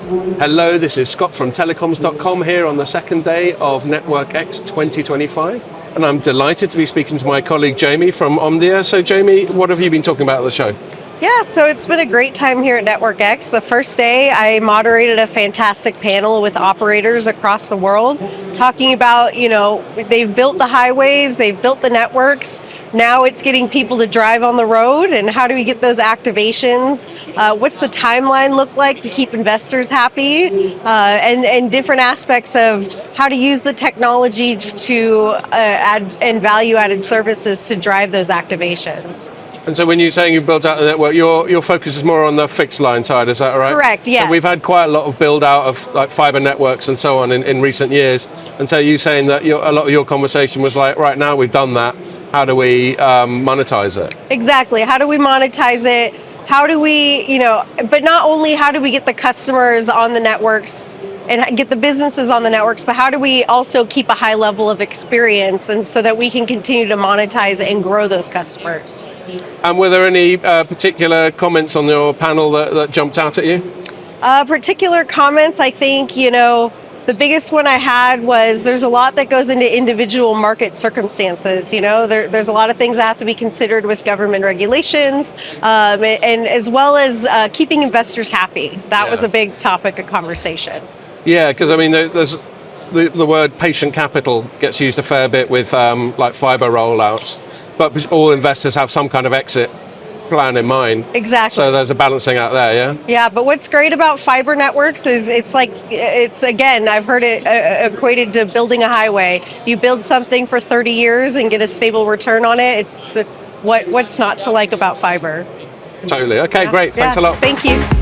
Hello, this is Scott from telecoms.com here on the second day of Network X 2025. And I'm delighted to be speaking to my colleague Jaimie from Omdia. So Jaimie, what have you been talking about at the show? Yeah, so it's been a great time here at Network X. The first day, I moderated a fantastic panel with operators across the world talking about, they've built the highways, they've built the networks. Now it's getting people to drive on the road, and how do we get those activations? What's the timeline look like to keep investors happy? And different aspects of how to use the technology to add and value-added services to drive those activations. And so when you're saying you built out the network, your focus is more on the fixed line side, is that right? Correct, yes. So we've had quite a lot of build out of like fiber networks and so on in recent years. And so you're saying that a lot of your conversation was like, right now we've done that, how do we monetize it? Exactly, how do we monetize it? How do we, but not only how do we get the customers on the networks and get the businesses on the networks, but how do we also keep a high level of experience and so that we can continue to monetize and grow those customers? And were there any particular comments on your panel that jumped out at you? Particular comments, I think, the biggest one I had was there's a lot that goes into individual market circumstances. There's a lot of things that have to be considered with government regulations, and as well as keeping investors happy. That was a big topic of conversation. Yeah, because I mean, there's the word patient capital gets used a fair bit with like fiber rollouts, but all investors have some kind of exit plan in mind. Exactly. So there's a balancing out there, yeah? Yeah, but what's great about fiber networks is it's again, I've heard it equated to building a highway. You build something for 30 years and get a stable return on it. It's what's not to like about fiber. Totally. Okay, great. Thanks a lot. Thank you.